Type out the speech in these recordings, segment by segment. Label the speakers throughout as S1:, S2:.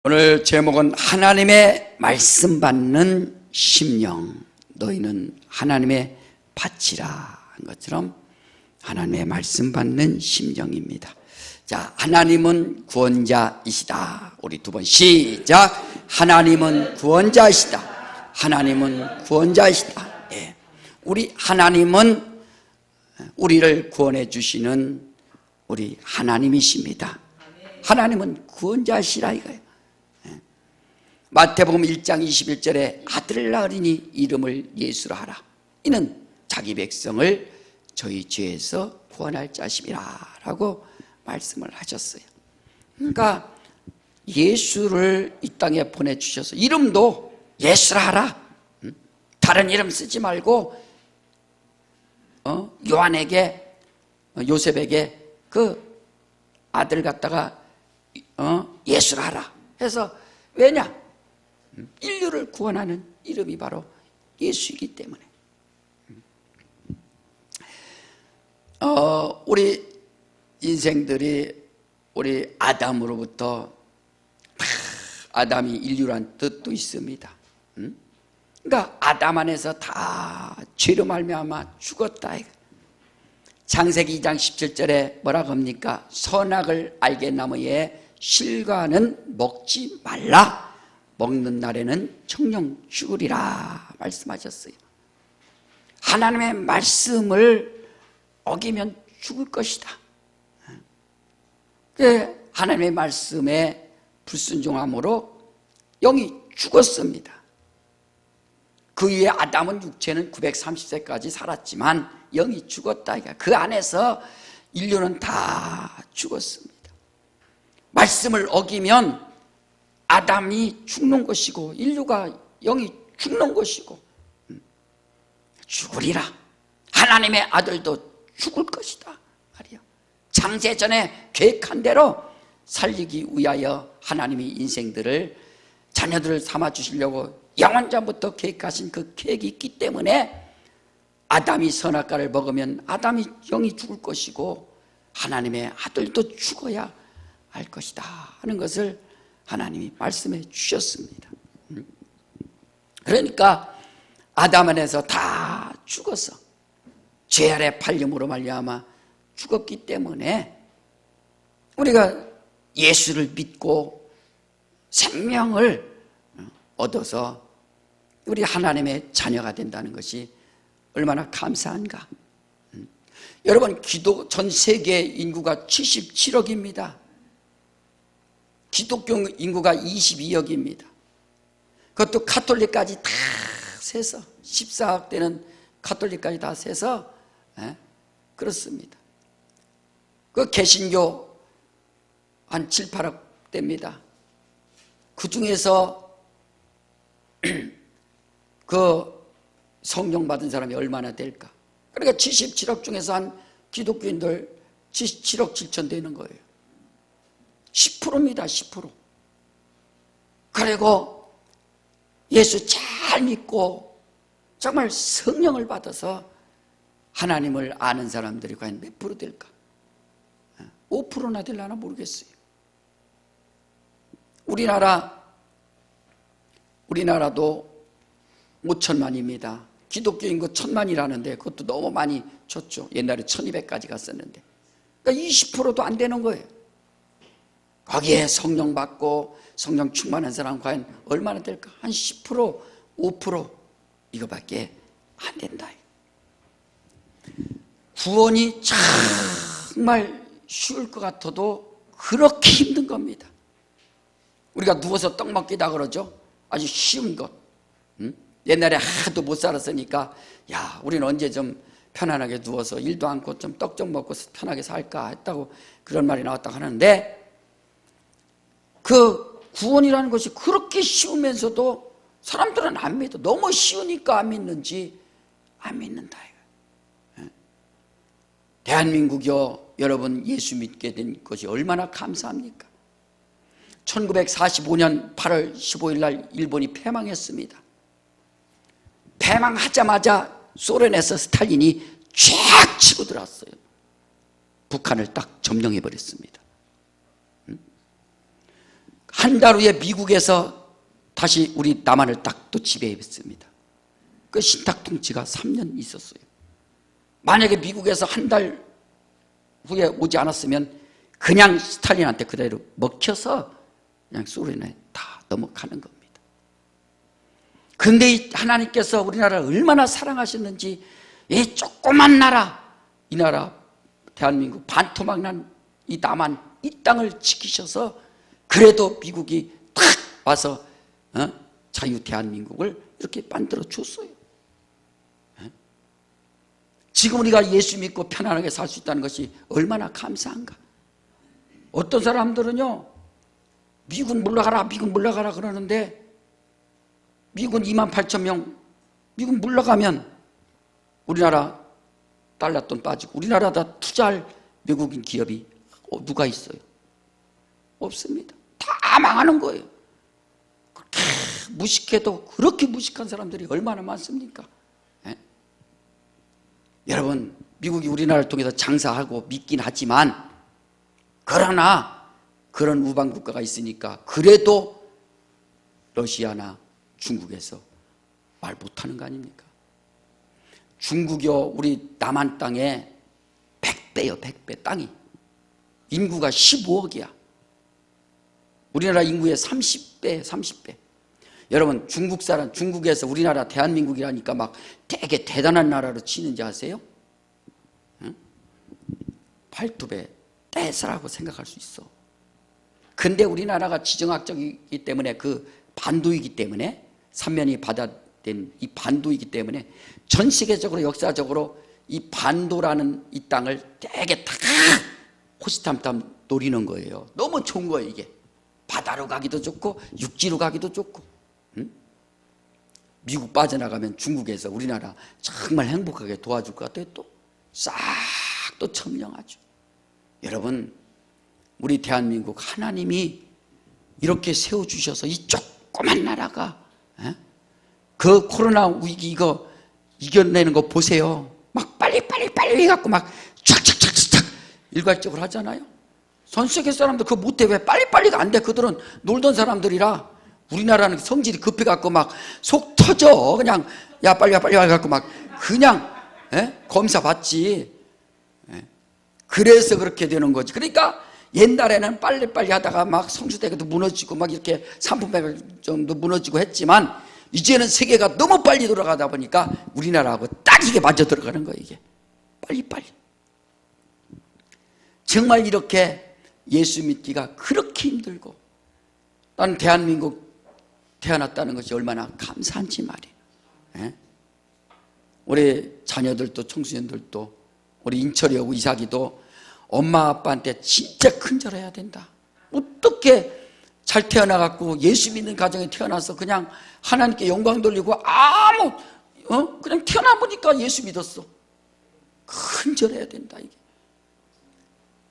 S1: 오늘 제목은 하나님의 말씀 받는 심령, 너희는 하나님의 밭이라 한 것처럼 하나님의 말씀 받는 심령입니다. 자, 하나님은 구원자이시다. 우리 두 번 시작. 하나님은 구원자이시다. 하나님은 구원자이시다. 예. 우리 하나님은 우리를 구원해 주시는 우리 하나님이십니다. 하나님은 구원자시라 이거예요. 마태복음 1장 21절에 아들을 낳으리니 이름을 예수라 하라. 이는 자기 백성을 저희 죄에서 구원할 자심이라 라고 말씀을 하셨어요. 그러니까 예수를 이 땅에 보내주셔서 이름도 예수라 하라. 다른 이름 쓰지 말고 요한에게, 요셉에게 그 아들 갖다가 예수라 하라 해서, 왜냐? 인류를 구원하는 이름이 바로 예수이기 때문에. 우리 인생들이 우리 아담으로부터 아담이 인류란 뜻도 있습니다. 그러니까 아담 안에서 다 죄로 말미암아 죽었다. 창세기 2장 17절에 뭐라고 합니까? 선악을 알게 나무의 실과는 먹지 말라. 먹는 날에는 청령 죽으리라 말씀하셨어요. 하나님의 말씀을 어기면 죽을 것이다. 하나님의 말씀에 불순종함으로 영이 죽었습니다. 그 위에 아담은 육체는 930세까지 살았지만 영이 죽었다. 그 안에서 인류는 다 죽었습니다. 말씀을 어기면 아담이 죽는 것이고 인류가 영이 죽는 것이고 죽으리라. 하나님의 아들도 죽을 것이다 말이야. 창세전에 계획한 대로 살리기 위하여 하나님이 인생들을 자녀들을 삼아주시려고 영원전부터 계획하신 그 계획이 있기 때문에 아담이 선악과를 먹으면 아담이 영이 죽을 것이고 하나님의 아들도 죽어야 할 것이다 하는 것을 하나님이 말씀해 주셨습니다. 그러니까 아담 안에서 다 죽어서 죄 아래 팔림으로 말미암아 죽었기 때문에 우리가 예수를 믿고 생명을 얻어서 우리 하나님의 자녀가 된다는 것이 얼마나 감사한가. 여러분, 전 세계 인구가 77억입니다. 기독교 인구가 22억입니다. 그것도 카톨릭까지 다 세서 14억 되는 카톨릭까지 다 세서 그렇습니다. 그 개신교 한 7, 8억 됩니다. 그 중에서 그 성령 받은 사람이 얼마나 될까? 그러니까 77억 중에서 한 기독교인들 77억 7천 되는 거예요. 10%입니다. 10%. 그리고 예수 잘 믿고 정말 성령을 받아서 하나님을 아는 사람들이 과연 몇 프로 될까? 5%나 되려나 모르겠어요. 우리나라도 5천만입니다. 기독교 인구 1,000만이라는데 그것도 너무 많이 줬죠. 옛날에 1,200까지 갔었는데. 그러니까 20%도 안 되는 거예요. 거기에 성령 받고 성령 충만한 사람 과연 얼마나 될까? 한 10%, 5% 이거밖에 안 된다. 구원이 정말 쉬울 것 같아도 그렇게 힘든 겁니다. 우리가 누워서 떡 먹기다 그러죠. 아주 쉬운 것. 옛날에 하도 못 살았으니까 야, 우리는 언제 좀 편안하게 누워서 일도 않고 좀 떡 좀 먹고 편하게 살까 했다고 그런 말이 나왔다고 하는데, 그 구원이라는 것이 그렇게 쉬우면서도 사람들은 안 믿어. 너무 쉬우니까 안 믿는지 안 믿는다. 대한민국이요, 여러분 예수 믿게 된 것이 얼마나 감사합니까? 1945년 8월 15일 날 일본이 패망했습니다. 패망하자마자 소련에서 스탈린이 쫙 치고 들어왔어요. 북한을 딱 점령해 버렸습니다. 한 달 후에 미국에서 다시 우리 남한을 딱 또 지배했습니다. 그 신탁 통치가 3년 있었어요. 만약에 미국에서 한 달 후에 오지 않았으면 그냥 스탈린한테 그대로 먹혀서 그냥 소련에 다 넘어가는 겁니다. 근데 하나님께서 우리나라를 얼마나 사랑하셨는지 이 조그만 나라, 이 나라 대한민국 반토막 난 이 남한 이 땅을 지키셔서 그래도 미국이 탁 와서 자유 대한민국을 이렇게 만들어 줬어요. 지금 우리가 예수 믿고 편안하게 살 수 있다는 것이 얼마나 감사한가. 어떤 사람들은요, 미군 물러가라 미군 물러가라 그러는데 미군 28,000명 미군 물러가면 우리나라 달러돈 빠지고 우리나라다 투자할 외국인 기업이 누가 있어요? 없습니다. 다 망하는 거예요. 그렇게 무식해도 그렇게 무식한 사람들이 얼마나 많습니까? 예? 여러분, 미국이 우리나라를 통해서 장사하고 믿긴 하지만 그러나 그런 우방 국가가 있으니까 그래도 러시아나 중국에서 말 못하는 거 아닙니까? 중국이요, 우리 남한 땅에 100배요, 100배 땅이. 인구가 15억이야. 우리나라 인구의 30배. 여러분, 중국 사람, 중국에서 우리나라 대한민국이라니까 막 되게 대단한 나라로 치는지 아세요? 응? 발톱에 떼서라고 생각할 수 있어. 근데 우리나라가 지정학적이기 때문에 그 반도이기 때문에 삼면이 바다된 이 반도이기 때문에 전 세계적으로 역사적으로 이 반도라는 이 땅을 되게 다 호시탐탐 노리는 거예요. 너무 좋은 거예요, 이게. 바다로 가기도 좋고 육지로 가기도 좋고. 응? 미국 빠져나가면 중국에서 우리나라 정말 행복하게 도와줄 것 같아요. 또 싹 또 점령하죠. 여러분, 우리 대한민국 하나님이 이렇게 세워주셔서 이 조그만 나라가 그 코로나 위기 이거 이겨내는 거 보세요. 막 빨리 갖고 막 착착착착 일괄적으로 하잖아요. 전 세계 사람들 그거 못해. 왜 빨리가 안 돼? 그들은 놀던 사람들이라. 우리나라는 성질이 급해갖고 막 속 터져. 그냥 야 빨리 갖고 막 그냥 검사 받지. 그래서 그렇게 되는 거지. 그러니까 옛날에는 빨리 하다가 막 성수대교도 무너지고 막 이렇게 삼풍백 정도 무너지고 했지만 이제는 세계가 너무 빨리 돌아가다 보니까 우리나라하고 딱 이게 맞아 들어가는 거예요. 이게 빨리. 정말 이렇게 예수 믿기가 그렇게 힘들고 나는 대한민국 태어났다는 것이 얼마나 감사한지 말이에요. 우리 자녀들도 청소년들도 우리 인철이하고 이삭이도 엄마 아빠한테 진짜 큰절해야 된다. 어떻게 잘 태어나갖고 예수 믿는 가정에 태어나서 그냥 하나님께 영광 돌리고 그냥 태어나 보니까 예수 믿었어. 큰절해야 된다. 이게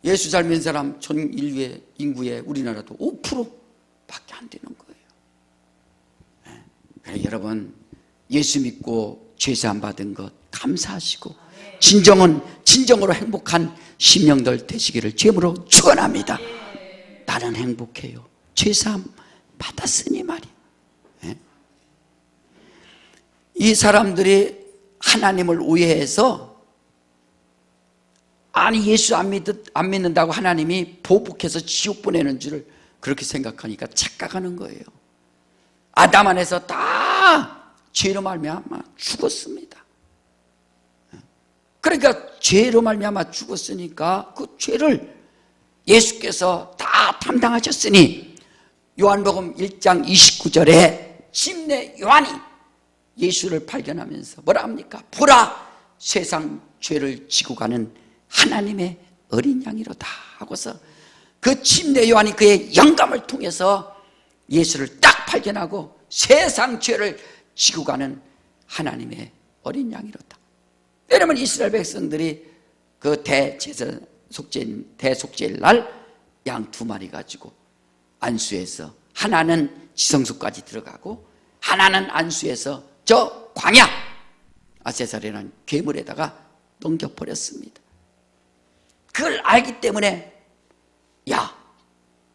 S1: 예수 잘 믿는 사람 전 인류의 인구의 우리나라도 5%밖에 안 되는 거예요. 그래, 여러분, 예수 믿고 죄사함 받은 것 감사하시고 진정으로 행복한 심령들 되시기를 주님으로 축원합니다. 나는 행복해요. 죄사함 받았으니 말이야. 이 사람들이 하나님을 오해해서 아니 예수 안 믿는다고 하나님이 보복해서 지옥 보내는 줄을 그렇게 생각하니까 착각하는 거예요. 아담 안에서 다 죄로 말미암아 죽었습니다. 그러니까 죄로 말미암아 죽었으니까 그 죄를 예수께서 다 담당하셨으니 요한복음 1장 29절에 침례 요한이 예수를 발견하면서 뭐라 합니까? 보라, 세상 죄를 지고 가는 하나님의 어린 양이로다 하고서 그 침례 요한이 그의 영감을 통해서 예수를 딱 발견하고 세상 죄를 지고 가는 하나님의 어린 양이로다. 여러분, 이스라엘 백성들이 그 대속죄일 날 양 2마리 가지고 안수해서 하나는 지성소까지 들어가고 하나는 안수해서 저 광야 아세살이라는 괴물에다가 넘겨버렸습니다. 그걸 알기 때문에 야,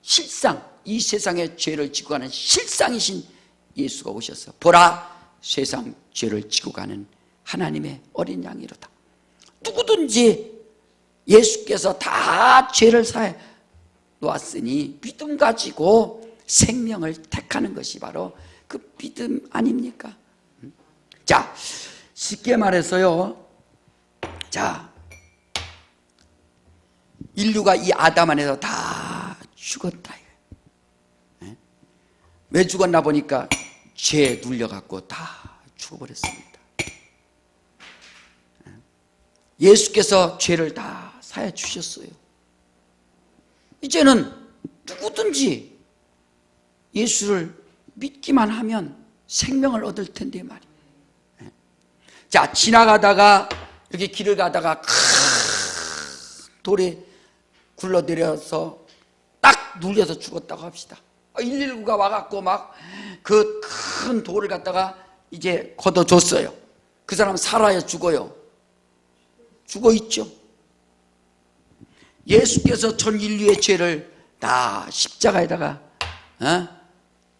S1: 실상 이 세상의 죄를 지고 가는 실상이신 예수가 오셔서 보라 세상 죄를 지고 가는 하나님의 어린 양이로다. 누구든지 예수께서 다 죄를 사해 놓았으니 믿음 가지고 생명을 택하는 것이 바로 그 믿음 아닙니까? 자, 쉽게 말해서요, 자, 인류가 이 아담 안에서 다 죽었다. 왜 죽었나 보니까 죄에 눌려갖고 다 죽어버렸습니다. 예수께서 죄를 다 사해 주셨어요. 이제는 누구든지 예수를 믿기만 하면 생명을 얻을 텐데 말이에요. 자, 지나가다가 이렇게 길을 가다가 큰 돌에 굴러내려서 딱 눌려서 죽었다고 합시다. 119가 와갖고 막 그 큰 돌을 갖다가 이제 걷어줬어요. 그 사람 살아요, 죽어요? 죽어 있죠. 예수께서 전 인류의 죄를 다 십자가에다가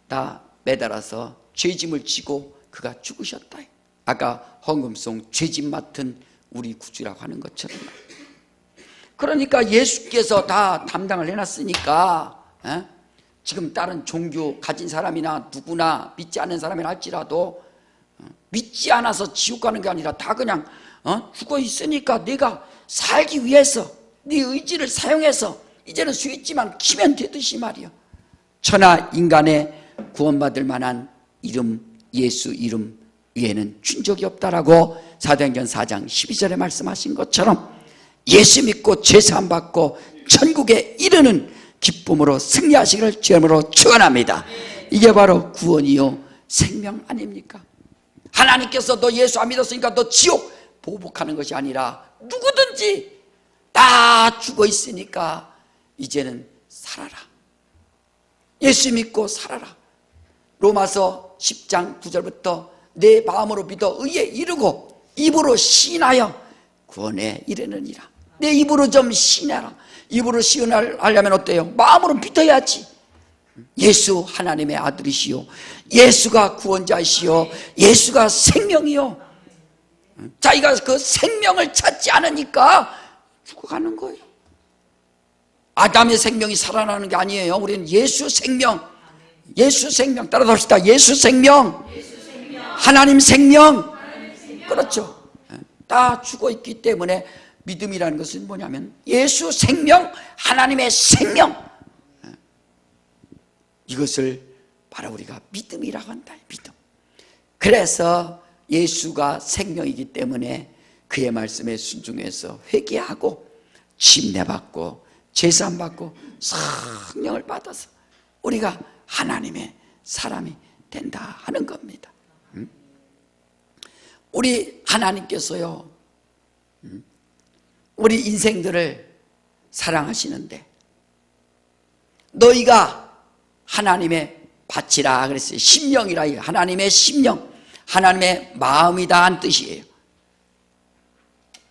S1: 다 매달아서 죄짐을 지고 그가 죽으셨다. 아까 헌금송 죄짐 맡은 우리 구주라고 하는 것처럼. 그러니까 예수께서 다 담당을 해놨으니까 지금 다른 종교 가진 사람이나 누구나 믿지 않는 사람이나 할지라도 믿지 않아서 지옥 가는 게 아니라 다 그냥 죽어 있으니까 내가 살기 위해서 네 의지를 사용해서 이제는 스위치만 키면 되듯이 말이야. 천하 인간의 구원받을 만한 이름, 예수 이름 위에는 준 적이 없다라고 사도행전 4장 12절에 말씀하신 것처럼 예수 믿고 죄사함 받고 천국에 이르는 기쁨으로 승리하시기를 주님으로 축원합니다. 이게 바로 구원이요 생명 아닙니까? 하나님께서 너 예수 안 믿었으니까 너 지옥 보복하는 것이 아니라 누구든지 다 죽어 있으니까 이제는 살아라. 예수 믿고 살아라. 로마서 10장 9절부터 내 마음으로 믿어 의에 이르고 입으로 시인하여 구원에 이르느니라. 내 입으로 좀 시인하라. 입으로 시인하려면 어때요? 마음으로 믿어야지. 예수 하나님의 아들이시요 예수가 구원자이시요 예수가 생명이요. 자기가 그 생명을 찾지 않으니까 죽어가는 거예요. 아담의 생명이 살아나는 게 아니에요. 우리는 예수 생명, 예수 생명 따라서 합시다. 예수 생명, 하나님 생명. 그렇죠. 다 죽어 있기 때문에 믿음이라는 것은 뭐냐면 예수 생명, 하나님의 생명, 이것을 바로 우리가 믿음이라고 한다. 믿음. 그래서 예수가 생명이기 때문에 그의 말씀에 순종해서 회개하고 침례받고 제사함 받고 성령을 받아서 우리가 하나님의 사람이 된다 하는 겁니다. 우리 하나님께서요 우리 인생들을 사랑하시는데 너희가 하나님의 밭이라 그랬어요. 심령이라. 하나님의 심령, 하나님의 마음이다 한 뜻이에요.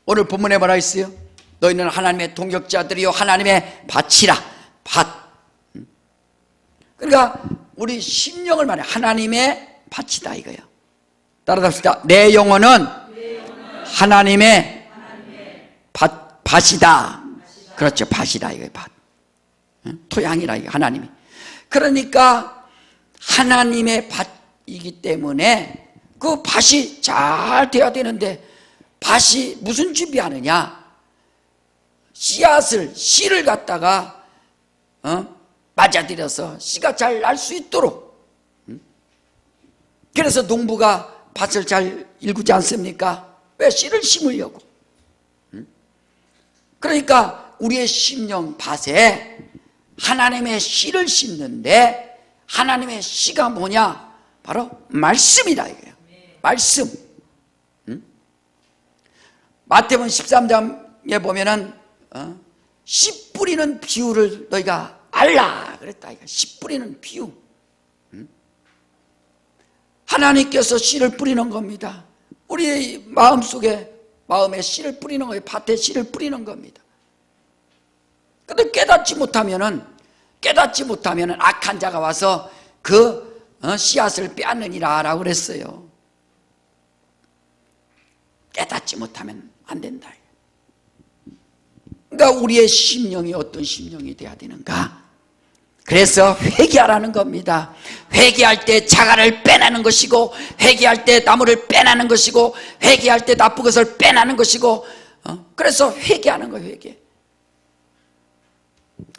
S1: 오늘 본문에 뭐라 했어요? 너희는 하나님의 동역자들이요 하나님의 밭이라. 밭. 그러니까 우리 심령을 말해 하나님의 밭이다 이거예요. 따라서 합시다. 내 영혼은 하나님의 밭이다. 그렇죠. 밭이다 이거예요. 밭. 토양이라 이거 하나님이. 그러니까 하나님의 밭이기 때문에 그 밭이 잘 돼야 되는데 밭이 무슨 준비하느냐? 씨를 갖다가 맞아들여서 씨가 잘 날 수 있도록. 그래서 농부가 밭을 잘 일구지 않습니까? 왜? 씨를 심으려고. 그러니까 우리의 심령 밭에 하나님의 씨를 심는데 하나님의 씨가 뭐냐? 바로 말씀이다 이거예요. 말씀. 마태복음 13장에 보면은 씨 뿌리는 비유를 너희가 알라 그랬다. 씨 뿌리는 비유. 하나님께서 씨를 뿌리는 겁니다. 우리의 마음속에 마음에 씨를 뿌리는 거예요. 밭에 씨를 뿌리는 겁니다. 근데 깨닫지 못하면은 깨닫지 못하면 악한 자가 와서 그 씨앗을 빼앗느니라 라고 그랬어요. 깨닫지 못하면 안 된다. 그러니까 우리의 심령이 어떤 심령이 돼야 되는가? 그래서 회개하라는 겁니다. 회개할 때 자갈을 빼내는 것이고, 회개할 때 나무를 빼내는 것이고, 회개할 때 나쁜 것을 빼내는 것이고, 그래서 회개하는 거예요. 회개.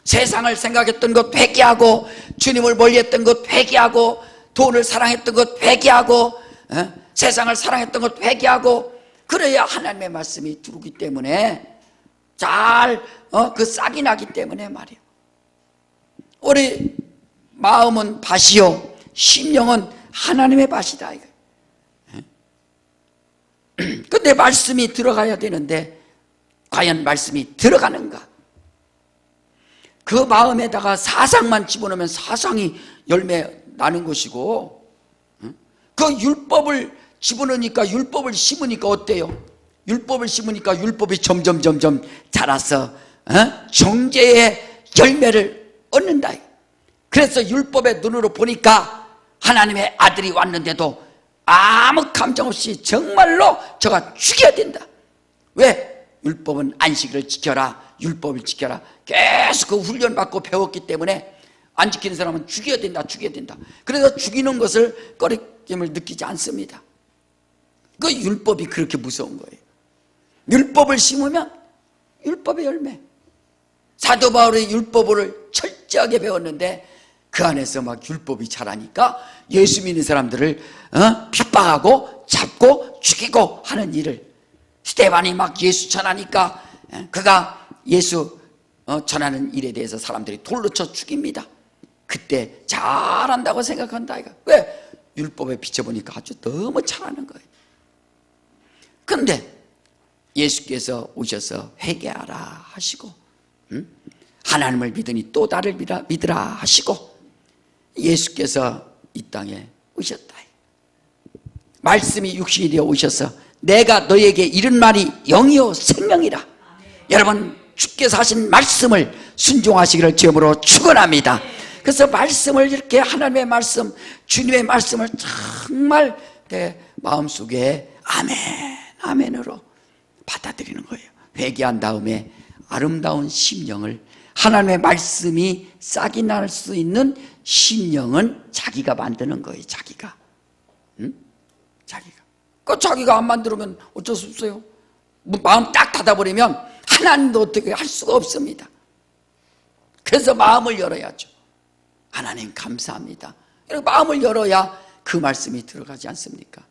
S1: 세상을 생각했던 것 회개하고, 주님을 멀리했던 것 회개하고, 돈을 사랑했던 것 회개하고, 세상을 사랑했던 것 회개하고, 그래야 하나님의 말씀이 들어오기 때문에 잘 그 싹이 나기 때문에 말이에요. 우리 마음은 밭이요 심령은 하나님의 밭이다. 근데 말씀이 들어가야 되는데 과연 말씀이 들어가는가? 그 마음에다가 사상만 집어넣으면 사상이 열매 나는 것이고, 그 율법을 집어넣으니까, 율법을 심으니까 어때요? 율법을 심으니까 율법이 점점 자라서 정죄의 열매를 얻는다. 그래서 율법의 눈으로 보니까 하나님의 아들이 왔는데도 아무 감정 없이 정말로 저가 죽여야 된다. 왜? 율법은 안식일을 지켜라, 율법을 지켜라, 계속 그 훈련받고 배웠기 때문에 안 지키는 사람은 죽여야 된다, 죽여야 된다. 그래서 죽이는 것을 꺼리낌을 느끼지 않습니다. 그 율법이 그렇게 무서운 거예요. 율법을 심으면 율법의 열매. 사도 바울의 율법을 철저하게 배웠는데 그 안에서 막 율법이 자라니까 예수 믿는 사람들을 핍박하고 잡고 죽이고 하는 일을, 스데반이 막 예수 전하니까 그가 예수 전하는 일에 대해서 사람들이 돌로 쳐 죽입니다. 그때 잘한다고 생각한다. 왜? 율법에 비춰보니까 아주 너무 잘하는 거예요. 그런데 예수께서 오셔서 회개하라 하시고, 하나님을 믿으니 또 나를 믿으라 하시고, 예수께서 이 땅에 오셨다. 말씀이 육신이 되어 오셔서 내가 너에게 이른 말이 영이요 생명이라. 여러분, 주께서 하신 말씀을 순종하시기를 주님으로 축원합니다. 그래서 말씀을 이렇게, 하나님의 말씀, 주님의 말씀을 정말 내 마음속에 아멘, 아멘으로 받아들이는 거예요. 회개한 다음에 아름다운 심령을, 하나님의 말씀이 싹이 날 수 있는 심령은 자기가 만드는 거예요. 자기가. 자기가 안 만들면 어쩔 수 없어요. 마음 딱 닫아버리면 하나님도 어떻게 할 수가 없습니다. 그래서 마음을 열어야죠. 하나님 감사합니다. 마음을 열어야 그 말씀이 들어가지 않습니까?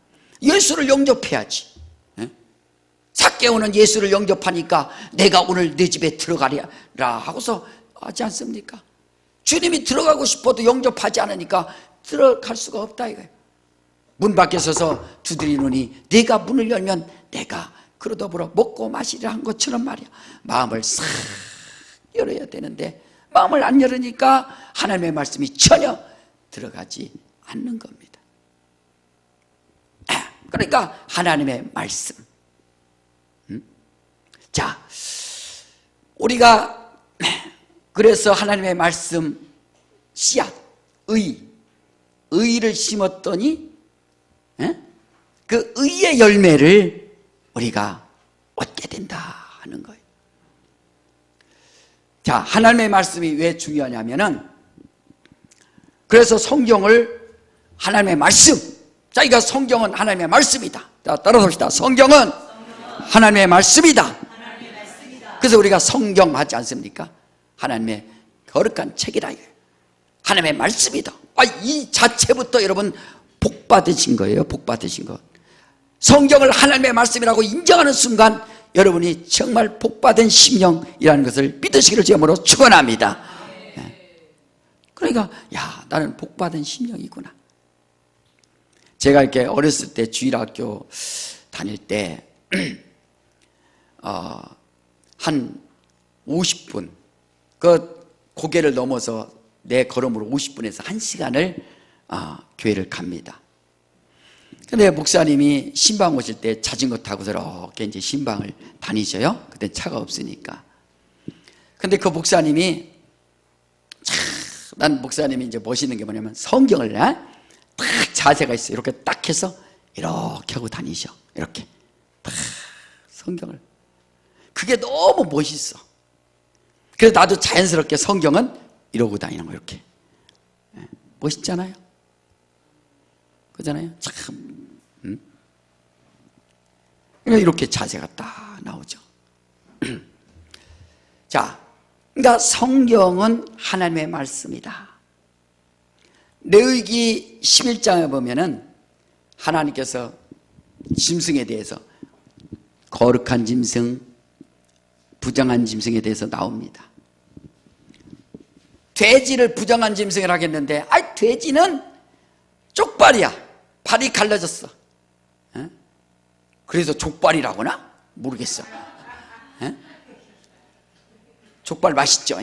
S1: 예수를 영접해야지. 삭개오는 예수를 영접하니까 내가 오늘 내 집에 들어가리라 하고서 하지 않습니까? 주님이 들어가고 싶어도 영접하지 않으니까 들어갈 수가 없다 이거예요. 문 밖에 서서 두드리노니 네가 문을 열면 내가 그로 더불어 먹고 마시리라 한 것처럼 말이야. 마음을 싹 열어야 되는데 마음을 안 열으니까 하나님의 말씀이 전혀 들어가지 않는 겁니다. 그러니까 하나님의 말씀. 자, 우리가 그래서 하나님의 말씀 씨앗, 의를 심었더니 그 의의 열매를 우리가 얻게 된다 하는 거예요. 자, 하나님의 말씀이 왜 중요하냐면은, 그래서 성경을 하나님의 말씀, 자, 이거 성경은 하나님의 말씀이다. 자, 따라봅시다. 성경은 하나님의 말씀이다. 그래서 우리가 성경 하지 않습니까? 하나님의 거룩한 책이다. 하나님의 말씀이다. 이 자체부터 여러분 복 받으신 거예요. 복 받으신 것. 성경을 하나님의 말씀이라고 인정하는 순간 여러분이 정말 복 받은 심령이라는 것을 믿으시기를 주님으로 축원합니다. 그러니까 야, 나는 복 받은 심령이구나. 제가 이렇게 어렸을 때 주일학교 다닐 때 한 50분, 그 고개를 넘어서 내 걸음으로 50분에서 1시간을 교회를 갑니다. 근데 목사님이 신방 오실 때 자전거 타고서 이렇게 이제 신방을 다니셔요. 그때 차가 없으니까. 근데 그 목사님이 참 난 목사님이 이제 멋있는 게 뭐냐면 성경을 딱 자세가 있어요. 이렇게 딱 해서 이렇게 하고 다니셔. 이렇게 딱 성경을. 그게 너무 멋있어. 그래서 나도 자연스럽게 성경은 이러고 다니는 거 이렇게. 멋있잖아요. 그잖아요. 참. 이렇게 자세가 딱 나오죠. 자, 그러니까 성경은 하나님의 말씀이다. 레위기 11장에 보면은 하나님께서 짐승에 대해서 거룩한 짐승, 부정한 짐승에 대해서 나옵니다. 돼지를 부정한 짐승이라고 했는데, 돼지는 쪽발이야. 발이 갈라졌어. 그래서 족발이라고나? 모르겠어. 족발 맛있죠?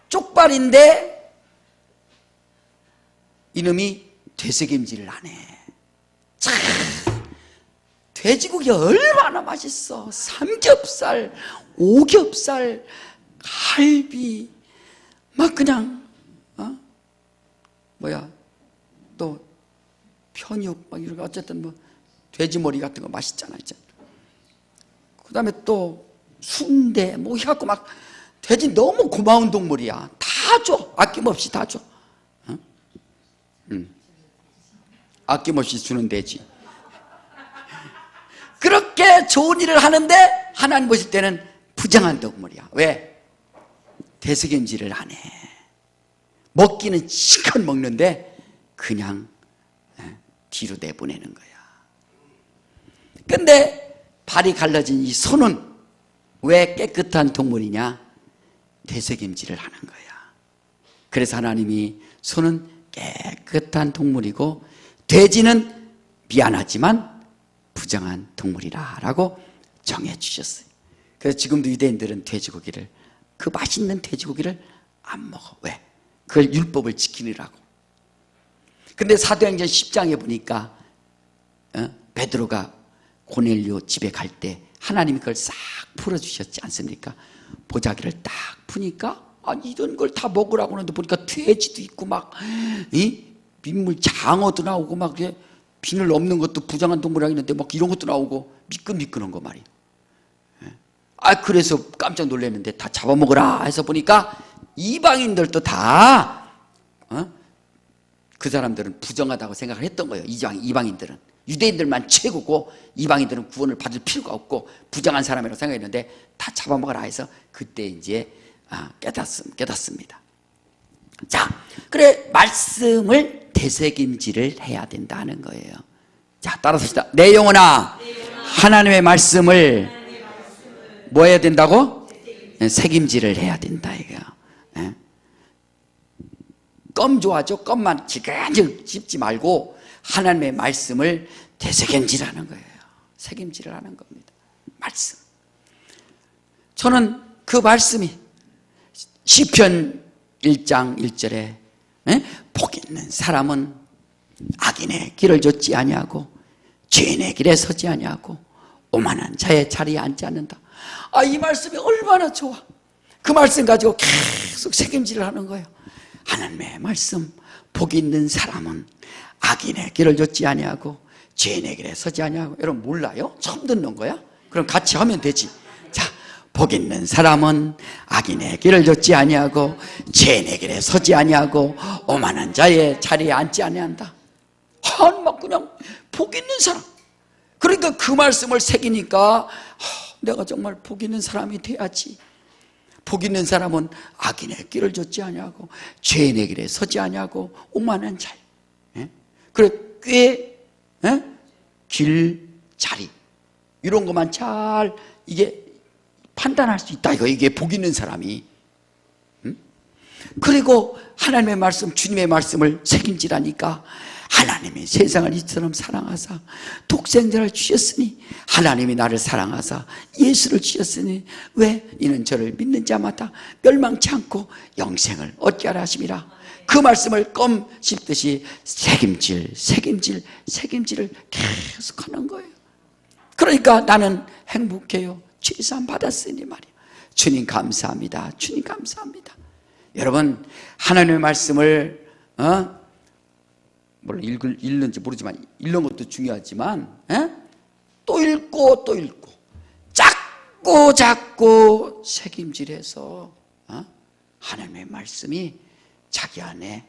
S1: 쪽발인데 이놈이 되새김질을 안 해. 참, 돼지고기 얼마나 맛있어. 삼겹살, 오겹살, 갈비, 막 그냥 또 편육 막 이런 거 어쨌든 뭐 돼지머리 같은 거 맛있잖아. 그 다음에 또 순대 뭐 해갖고 막 돼지 너무 고마운 동물이야. 다 줘. 아낌없이 다 줘. 아낌없이 주는 돼지. 그렇게 좋은 일을 하는데 하나님 보실 때는 부정한 동물이야. 왜? 되새김질을 안 해. 먹기는 실컷 먹는데 그냥 뒤로 내보내는 거야. 근데 발이 갈라진 이 손은 왜 깨끗한 동물이냐? 되새김질을 하는 거야. 그래서 하나님이 손은 깨끗한 동물이고 돼지는 미안하지만 부정한 동물이라 라고 정해주셨어요. 그래서 지금도 유대인들은 돼지고기를, 그 맛있는 돼지고기를 안 먹어. 왜? 그걸 율법을 지키느라고. 근데 사도행전 10장에 보니까 베드로가 고넬료 집에 갈 때 하나님이 그걸 싹 풀어주셨지 않습니까? 보자기를 딱 푸니까 이런 걸 다 먹으라고 하는데 보니까 돼지도 있고 막 민물 장어도 나오고 막 비늘 없는 것도 부정한 동물이라고 했는데 막 이런 것도 나오고 미끈미끈한 거 말이에요. 그래서 깜짝 놀랐는데 다 잡아먹으라 해서 보니까 이방인들도 다 그 사람들은 부정하다고 생각을 했던 거예요. 이방인들은. 유대인들만 최고고 이방인들은 구원을 받을 필요가 없고 부정한 사람이라고 생각했는데 다 잡아먹으라 해서 그때 이제 깨닫습니다. 자, 그래 말씀을 되새김질을 해야 된다는 거예요. 자, 따라서 합시다. 내 영혼아, 하나님의 말씀을 뭐 해야 된다고? 새김질을 해야 된다 이거야. 껌 좋아하죠? 껌만 지근지근 씹지 말고 하나님의 말씀을 되새김질하는 거예요. 새김질을 하는 겁니다. 말씀. 저는 그 말씀이 시편 1장 1절에 복 있는 사람은 악인의 길을 좇지 아니하고 죄인의 길에 서지 아니하고 오만한 자의 자리에 앉지 않는다. 이 말씀이 얼마나 좋아. 그 말씀 가지고 계속 책임질을 하는 거예요. 하나님의 말씀, 복 있는 사람은 악인의 길을 좇지 아니하고 죄인의 길에 서지 아니하고. 여러분 몰라요? 처음 듣는 거야? 그럼 같이 하면 되지. 자, 복 있는 사람은 악인의 길을 좇지 아니하고 죄인의 길에 서지 아니하고 오만한 자의 자리에 앉지 아니한다. 막 그냥 복 있는 사람. 그러니까 그 말씀을 새기니까 내가 정말 복 있는 사람이 돼야지. 복 있는 사람은 악인의 길을 좇지 아니하고 죄인의 길에 서지 아니하고 오만한 자. 그래 길, 자리 이런 것만 잘 이게 판단할 수 있다 이게 복 있는 사람이. 그리고 하나님의 말씀, 주님의 말씀을 책임지라니까 하나님이 세상을 이처럼 사랑하사 독생자를 주셨으니 하나님이 나를 사랑하사 예수를 주셨으니 왜 이는 저를 믿는 자마다 멸망치 않고 영생을 얻게 하라 하심이라. 그 말씀을 껌 씹듯이 책임질을 계속 하는 거예요. 그러니까 나는 행복해요. 죄사함 받았으니 말이에요. 주님 감사합니다. 주님 감사합니다. 여러분, 하나님의 말씀을 물론 읽는지 모르지만 읽는 것도 중요하지만 또 읽고 또 읽고 자꾸 새김질해서 하나님의 말씀이 자기 안에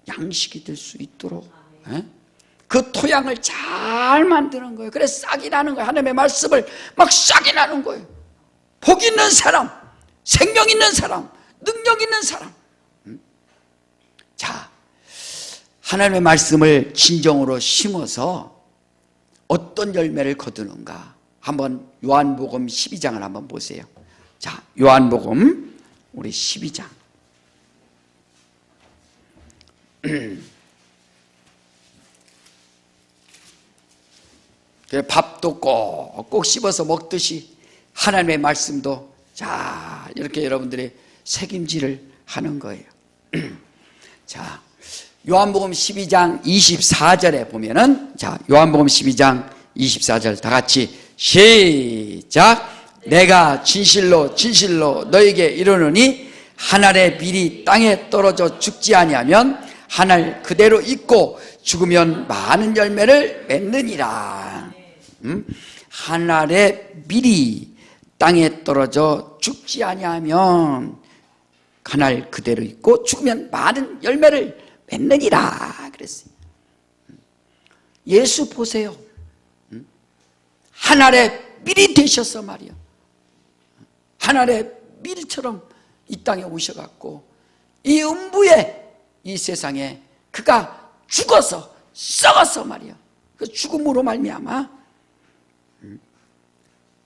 S1: 양식이 될 수 있도록 그 토양을 잘 만드는 거예요. 그래서 싹이 나는 거예요. 하나님의 말씀을 막 싹이 나는 거예요. 복 있는 사람, 생명 있는 사람, 능력 있는 사람. 자, 하나님의 말씀을 진정으로 심어서 어떤 열매를 거두는가? 한번 요한복음 12장을 한번 보세요. 자, 요한복음 우리 12장. 밥도 꼭꼭 씹어서 먹듯이 하나님의 말씀도 자 이렇게 여러분들이 책임질을 하는 거예요. 자, 요한복음 12장 24절에 보면은, 자, 요한복음 12장 24절 다 같이 시작. 내가 진실로 진실로 너에게 이르노니 한 알의 밀이 땅에 떨어져 죽지 아니하면 한 알 그대로 있고 죽으면 많은 열매를 맺느니라. 한 알의 밀이 땅에 떨어져 죽지 아니하면 한 알 그대로 있고 죽으면 많은 열매를 맺느니라 그랬어요. 예수 보세요. 한 알의 밀이 되셔서 말이야. 한 알의 밀처럼 이 땅에 오셔갖고 이 음부의 이 세상에 그가 죽어서 썩어서 말이야. 그 죽음으로 말미암아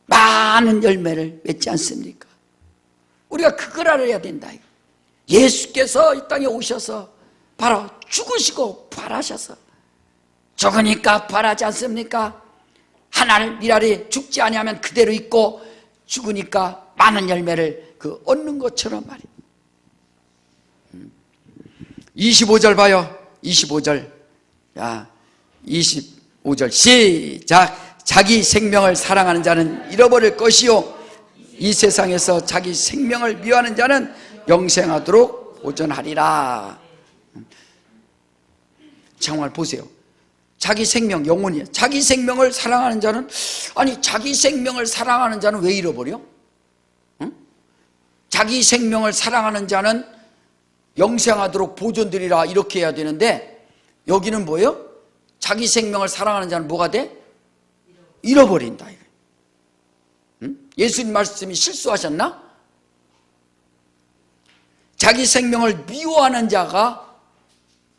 S1: 많은 열매를 맺지 않습니까? 우리가 그걸 알아야 된다. 예수께서 이 땅에 오셔서 바로 죽으시고 부활하셔서 죽으니까 부활하지 않습니까? 한 알 밀알이 죽지 아니하면 그대로 있고 죽으니까 많은 열매를 얻는 것처럼 말이에요. 25절 봐요. 25절. 야, 25절 시작. 자기 생명을 사랑하는 자는 잃어버릴 것이요 이 세상에서 자기 생명을 미워하는 자는 영생하도록 보존하리라. 정말 보세요. 자기 생명, 영혼이에요. 자기 생명을 사랑하는 자는, 아니 자기 생명을 사랑하는 자는 왜 잃어버려? 응? 자기 생명을 사랑하는 자는 영생하도록 보존되리라 이렇게 해야 되는데 여기는 뭐예요? 자기 생명을 사랑하는 자는 뭐가 돼? 잃어버린다. 응? 예수님 말씀이 실수하셨나? 자기 생명을 미워하는 자가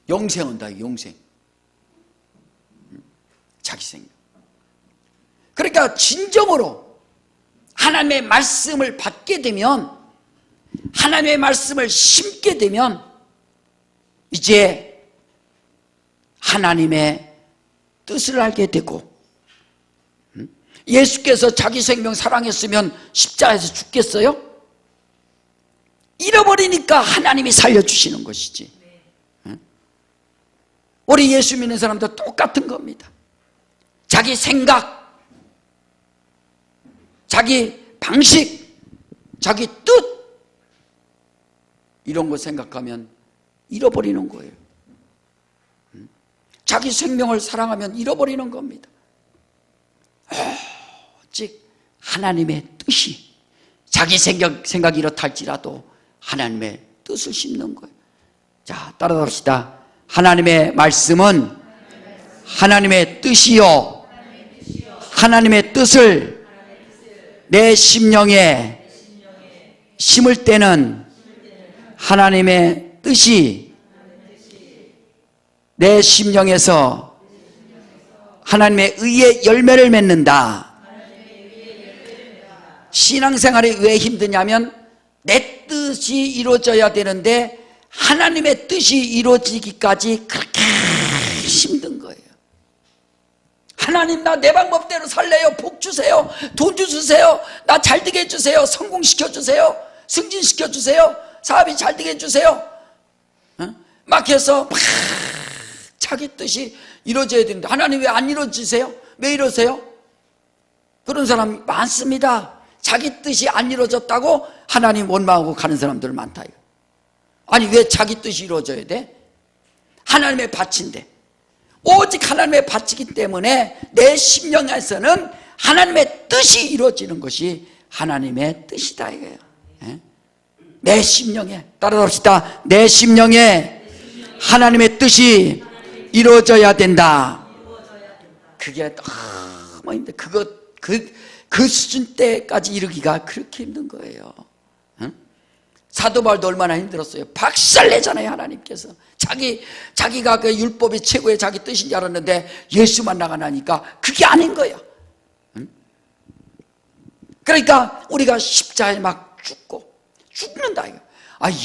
S1: 영생한다. 영생. 자기 생명. 그러니까 진정으로 하나님의 말씀을 받게 되면, 하나님의 말씀을 심게 되면 이제 하나님의 뜻을 알게 되고, 예수께서 자기 생명 사랑했으면 십자가에서 죽겠어요? 잃어버리니까 하나님이 살려주시는 것이지. 우리 예수 믿는 사람도 똑같은 겁니다. 자기 생각, 자기 방식, 자기 뜻 이런 거 생각하면 잃어버리는 거예요. 자기 생명을 사랑하면 잃어버리는 겁니다. 즉 하나님의 뜻이, 자기 생각이 이렇다 할지라도 하나님의 뜻을 심는 거예요. 자, 따라합시다. 하나님의 말씀은 하나님의 뜻이요 하나님의 뜻을 내 심령에 심을 때는 하나님의 뜻이 내 심령에서 하나님의 의의 열매를 맺는다. 신앙생활이 왜 힘드냐면 내 뜻이 이루어져야 되는데 하나님의 뜻이 이루어지기까지 그렇게 힘든 거예요. 하나님, 나 내 방법대로 살래요. 복 주세요. 돈 주세요. 나 잘 되게 해주세요. 성공시켜 주세요. 승진시켜 주세요. 사업이 잘 되게 해주세요. 막 해서 막 자기 뜻이 이루어져야 되는데 하나님 왜 안 이루어지세요? 왜 이러세요? 그런 사람이 많습니다. 자기 뜻이 안 이루어졌다고 하나님 원망하고 가는 사람들 많다. 아니 왜 자기 뜻이 이루어져야 돼? 하나님의 밭인데, 오직 하나님의 밭이기 때문에 내 심령에서는 하나님의 뜻이 이루어지는 것이 하나님의 뜻이다 이거예요. 내 심령에, 따라합시다. 내 심령에 하나님의 뜻이 이루어져야 된다. 그게 너무 힘들어. 그 수준 때까지 이르기가 그렇게 힘든 거예요. 사도 바울도 얼마나 힘들었어요. 박살내잖아요, 하나님께서. 자기가 그 율법이 최고의 자기 뜻인 줄 알았는데 예수만 나가나니까 그게 아닌 거예요. 그러니까 우리가 십자가에 막 죽는다 이거.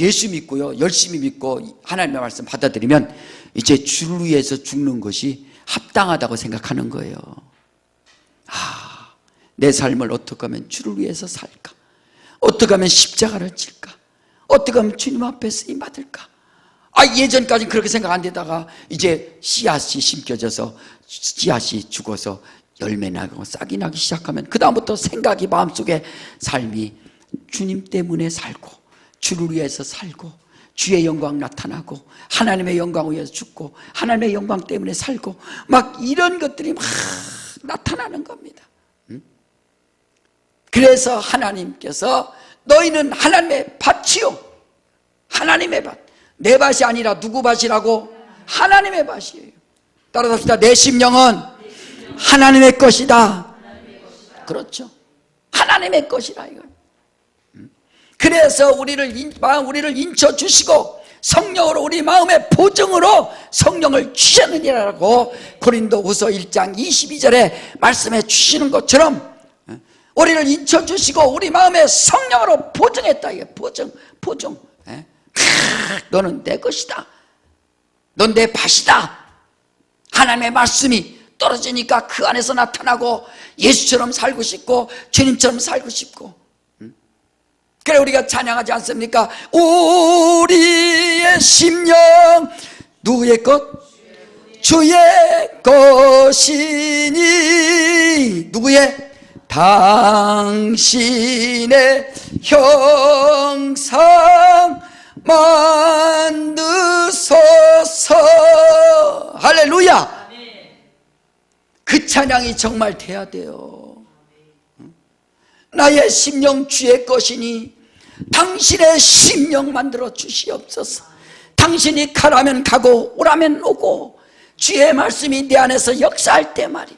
S1: 예수 믿고요, 열심히 믿고 하나님의 말씀 받아들이면 이제 주를 위해서 죽는 것이 합당하다고 생각하는 거예요. 내 삶을 어떻게 하면 주를 위해서 살까? 어떻게 하면 십자가를 질까? 어떻게 하면 주님 앞에 쓰임 받을까? 예전까지 그렇게 생각 안 되다가 이제 씨앗이 심겨져서 씨앗이 죽어서 열매 나고 싹이 나기 시작하면 그 다음부터 생각이 마음속에 삶이 주님 때문에 살고 주를 위해서 살고 주의 영광 나타나고 하나님의 영광을 위해서 죽고 하나님의 영광 때문에 살고 막 이런 것들이 막 나타나는 겁니다. 그래서 하나님께서 너희는 하나님의 밭이요, 하나님의 밭. 내 밭이 아니라 누구 밭이라고? 하나님의 밭이에요. 따라합시다. 내 심령은 하나님의 것이다. 그렇죠. 하나님의 것이라 이거. 그래서 우리를 인쳐 주시고 성령으로 우리 마음의 보증으로 성령을 주셨느니라고 고린도후서 1장 22절에 말씀해 주시는 것처럼 우리를 인쳐 주시고 우리 마음의 성령으로 보증했다. 이게 보증. 너는 내 것이다. 넌 내 밭이다. 하나님의 말씀이 떨어지니까 그 안에서 나타나고 예수처럼 살고 싶고 주님처럼 살고 싶고. 그래 우리가 찬양하지 않습니까? 우리의 심령 누구의 것? 주의 것이니. 누구의? 당신의 형상 만드소서. 할렐루야. 그 찬양이 정말 돼야 돼요. 나의 심령 주의 것이니 당신의 심령 만들어 주시옵소서. 당신이 가라면 가고 오라면 오고 주의 말씀이 내 안에서 역사할 때 말이야.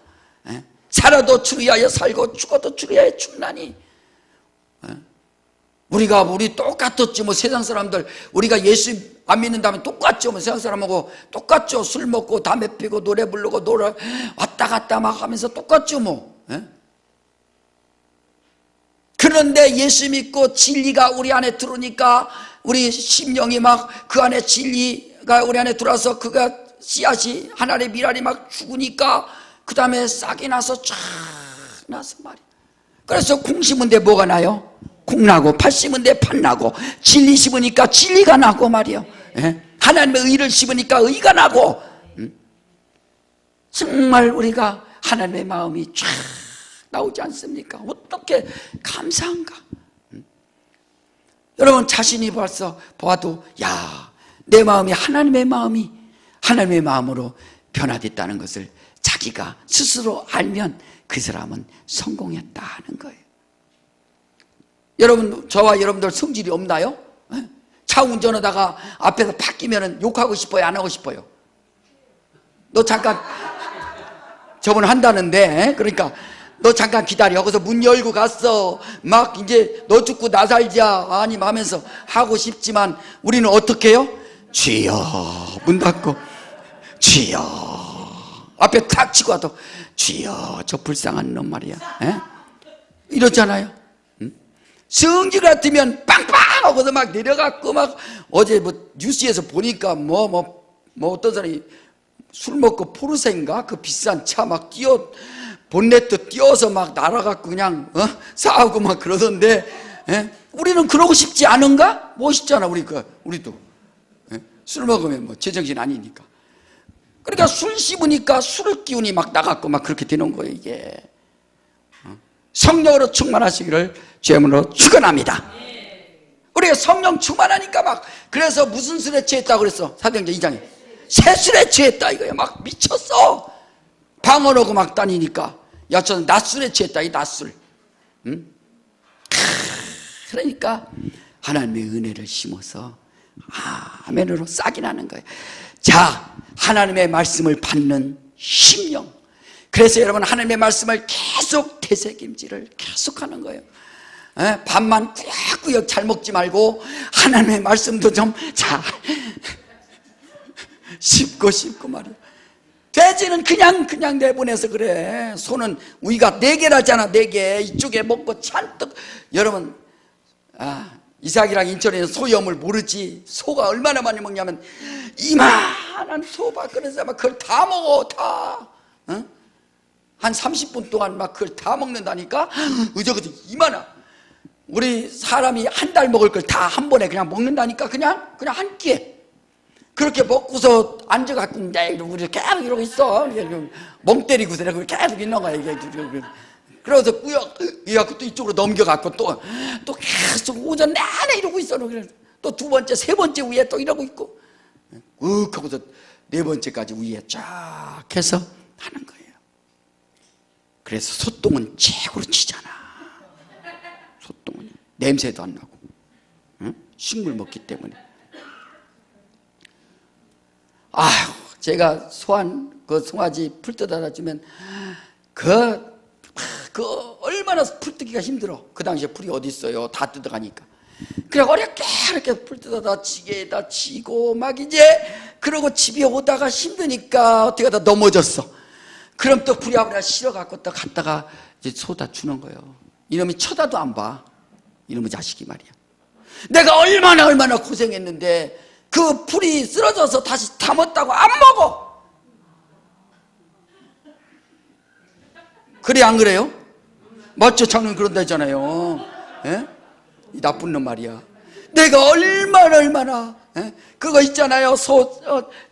S1: 살아도 주를 위하여 살고 죽어도 주를 위하여 죽나니. 우리 똑같았지 뭐. 세상 사람들 우리가 예수 안 믿는다면 똑같죠 뭐. 세상 사람하고 똑같죠. 술 먹고 담배 피고 노래 부르고 왔다 갔다 막 하면서 똑같죠 뭐. 그런데 예수 믿고 진리가 우리 안에 들어오니까 우리 심령이 막 그 안에 진리가 우리 안에 들어와서 그가 씨앗이 하나님의 미랄이 막 죽으니까 그 다음에 싹이 나서 쫙 나서 말이야. 그래서 콩 심은 데 뭐가 나요? 콩 나고, 팥 심은 데 팥 나고, 진리 심으니까 진리가 나고 말이야. 하나님의 의를 심으니까 의가 나고. 정말 우리가 하나님의 마음이 쫙 나오지 않습니까? 어떻게 감사한가? 여러분 자신이 벌써 봐도 내 마음이 하나님의 마음으로 변화됐다는 것을 자기가 스스로 알면 그 사람은 성공했다 하는 거예요. 여러분, 저와 여러분들 성질이 없나요? 차 운전하다가 앞에서 바뀌면 욕하고 싶어요? 안 하고 싶어요? 너 잠깐 저번에 한다는데, 그러니까 너 잠깐 기다려. 거기서 문 열고 갔어. 막 이제 너 죽고 나 살자 아니 하면서 하고 싶지만 우리는 어떻게 해요? 주여. 문 닫고 주여. 앞에 탁 치고 와도 주여 저 불쌍한 놈 말이야. 이러잖아요. 성질 같으면 빵빵 하고서 막 내려갔고 막 어제 뭐 뉴스에서 보니까 뭐 어떤 사람이 술 먹고 포르쉐인가 그 비싼 차 막 본네트 띄어서 막 날아갖고 그냥 싸우고 막 그러던데 우리는 그러고 싶지 않은가? 멋있잖아 우리도 술 먹으면 뭐 제정신 아니니까. 그러니까 술 씹으니까 술 기운이 막 나갖고 막 그렇게 되는 거예요 이게. 성령으로 충만하시기를 주의 이름으로 축원합니다. 우리가 성령 충만하니까 막, 그래서 무슨 술에 취했다고 그랬어? 사도행전 2장에 새술에 취했다 이거야. 막 미쳤어. 방언하고 막 다니니까. 야, 저는 낮술에 취했다, 이 낮술. 응? 그러니까 하나님의 은혜를 심어서 아멘으로 싹이 나는 거예요. 자, 하나님의 말씀을 받는 심령. 그래서 여러분, 하나님의 말씀을 계속 되새김질을 계속하는 거예요. 밥만 꾸역꾸역 잘 먹지 말고 하나님의 말씀도 좀 잘 씹고 말이야. 돼지는 그냥 내보내서 그래. 소는 우리가 4개라잖아. 4개 이쪽에 먹고 잔뜩. 여러분, 이삭이랑 인천에는 소염을 모르지. 소가 얼마나 많이 먹냐면 이만한 소밥그릇에 막 그걸 다 먹어. 다. 한 30분 동안 막 그걸 다 먹는다니까. 의저거저 이만한. 우리 사람이 한 달 먹을 걸 다 한 번에 그냥 먹는다니까. 그냥 한 끼에. 그렇게 먹고서 앉아갖고 우리 계속 이러고 있어. 멍 때리고서 계속 있는 거야. 그래서 꾸역 이갖고 또 이쪽으로 넘겨갖고 또 계속 오전 내내 이러고 있어. 또 2번째, 3번째 위에 또 이러고 있고, 하고서 4번째까지 위에 쫙 해서 하는 거예요. 그래서 소똥은 최고로 치잖아. 소똥은 냄새도 안 나고, 응? 식물 먹기 때문에. 제가 송아지 풀 뜯어다 주면 얼마나 풀 뜯기가 힘들어. 그 당시에 풀이 어디 있어요? 다 뜯어가니까. 그래 어렵게 이렇게 풀 뜯어다 지게에다 지고 막 이제 그러고 집에 오다가 힘드니까 어떻게 하다 넘어졌어. 그럼 또 부랴부랴 실어갖고 또 갔다가 이제 소다 주는 거예요. 이놈이 쳐다도 안 봐. 이놈의 자식이 말이야. 내가 얼마나 고생했는데 그 풀이 쓰러져서 다시 담았다고 안 먹어. 그래 안 그래요? 맞죠? 장로님 그런다 했잖아요. 예? 이 나쁜 놈 말이야. 내가 얼마나 그거 있잖아요.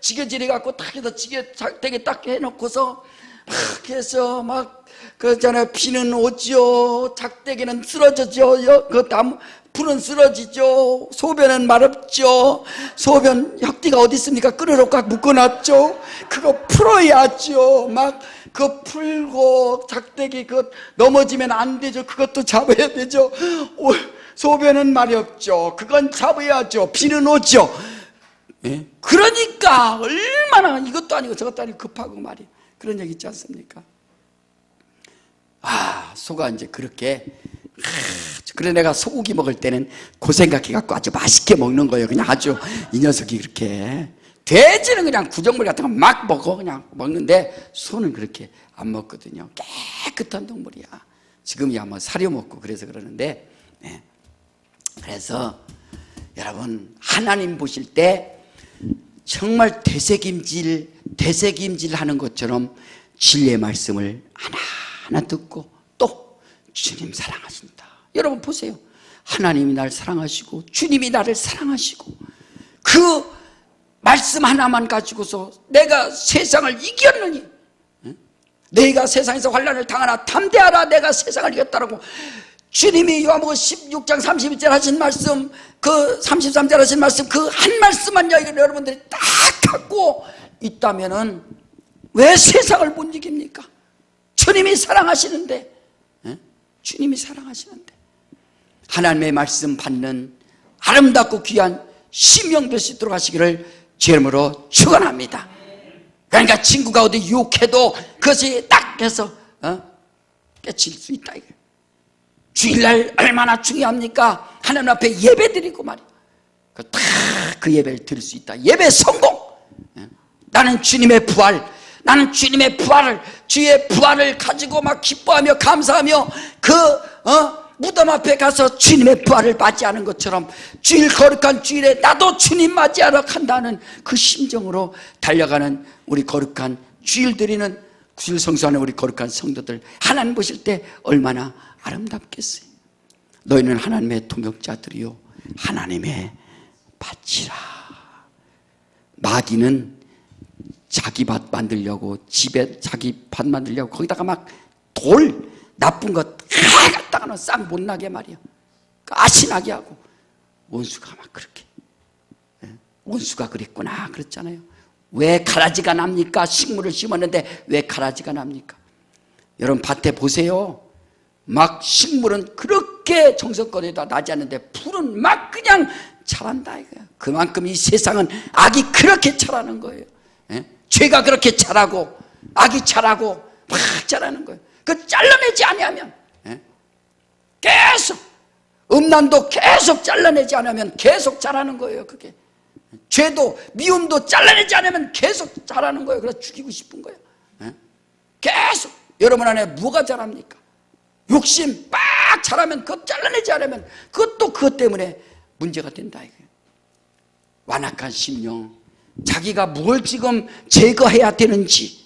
S1: 지게질해 갖고 딱 해서 지게 되게 딱 해놓고서 막 해서 막 그잖아요. 비는 오죠. 작대기는 쓰러지죠. 그 나무 풀은 쓰러지죠. 소변은 마렵죠. 소변 혁띠가 어디 있습니까? 끈으로 꽉 묶어놨죠. 그거 풀어야죠. 막 그거 풀고 작대기 그 넘어지면 안 되죠. 그것도 잡아야 되죠. 소변은 마렵죠. 그건 잡아야죠. 비는 오죠. 예? 그러니까 얼마나 이것도 아니고 저것도 아니고 급하고 말이에요. 그런 얘기 있지 않습니까? 소가 이제 그렇게. 그래 내가 소고기 먹을 때는 그 생각해갖고 아주 맛있게 먹는 거예요. 그냥 아주 이 녀석이 그렇게. 돼지는 그냥 구정물 같은 거 막 먹어. 그냥 먹는데 소는 그렇게 안 먹거든요. 깨끗한 동물이야. 지금이야 뭐 사료 먹고 그래서 그러는데, 네. 그래서 여러분 하나님 보실 때 정말 되새김질 하는 것처럼 진리의 말씀을 하나하나 듣고 또 주님 사랑하신다. 여러분 보세요. 하나님이 날 사랑하시고 주님이 나를 사랑하시고 그 말씀 하나만 가지고서 내가 세상을 이겼느니, 내가 세상에서 환난을 당하나 담대하라. 내가 세상을 이겼다라고 주님이 요한복음 16장 31절 하신 말씀, 그 33절 하신 말씀, 그 한 말씀만요 여러분들이 딱 갖고 있다면은 왜 세상을 못 이깁니까? 주님이 사랑하시는데, 주님이 사랑하시는데. 하나님의 말씀 받는 아름답고 귀한 심령 될 수 있도록 하시기를 주의 이름으로 축원합니다. 그러니까 친구가 어디 유혹해도 그것이 딱 해서 깨칠 수 있다. 주일날 얼마나 중요합니까? 하나님 앞에 예배 드리고 말이야. 그 예배를 드릴 수 있다. 예배 성공. 나는 주님의 부활, 나는 주님의 부활을, 주의 부활을 가지고 막 기뻐하며 감사하며 무덤 앞에 가서 주님의 부활을 맞이하는 것처럼 주일 거룩한 주일에 나도 주님 맞이하러 간다는 그 심정으로 달려가는 우리 거룩한 주일 드리는 주일 성수하는 우리 거룩한 성도들, 하나님 보실 때 얼마나 아름답겠어요. 너희는 하나님의 동역자들이요 하나님의 밭이라. 마귀는 자기 밭 만들려고, 집에 자기 밭 만들려고 거기다가 막 나쁜 것 갖다가는 싹 못나게 말이야. 아신하게 하고 원수가 막 그렇게, 원수가 그랬구나 그랬잖아요. 왜 가라지가 납니까? 식물을 심었는데 왜 가라지가 납니까? 여러분 밭에 보세요. 막 식물은 그렇게 정성껏 나지 않는데 풀은 막 그냥 자란다 이거야. 그만큼 이 세상은 악이 그렇게 자라는 거예요. 죄가 그렇게 자라고 악이 자라고 막 자라는 거예요. 그 잘라내지 아니하면 계속, 음란도 계속 잘라내지 않으면 계속 자라는 거예요. 그게 죄도 미움도 잘라내지 않으면 계속 자라는 거예요. 그래서 죽이고 싶은 거예요. 계속. 여러분 안에 뭐가 자랍니까? 욕심 빡 자라면 그것 잘라내지 않으면 그것도 그것 때문에 문제가 된다 이거예요. 완악한 심령, 자기가 뭘 지금 제거해야 되는지,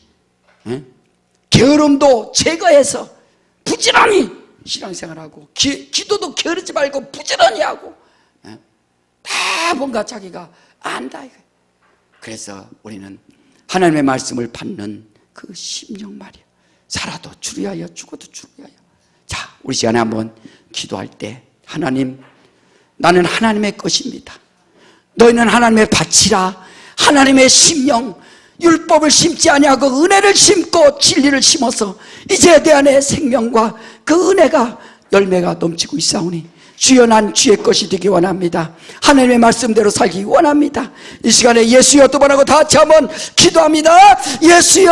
S1: 게으름도 제거해서 부지런히 신앙생활하고 기도도 게으르지 말고 부지런히 하고 다 뭔가 자기가 안다 이거예요. 그래서 우리는 하나님의 말씀을 받는 그 심령 말이야. 살아도 주를 위하여 죽어도 주를 위하여. 자, 우리 시간에 한번 기도할 때 하나님, 나는 하나님의 것입니다. 너희는 하나님의 밭이라. 하나님의 심령, 율법을 심지 아니하고 은혜를 심고 진리를 심어서 이제 내 안에 생명과 그 은혜가 열매가 넘치고 있사오니 주여 난 주의 것이 되기 원합니다. 하나님의 말씀대로 살기 원합니다. 이 시간에 예수여 두 번 하고 다 같이 한번 기도합니다. 예수여.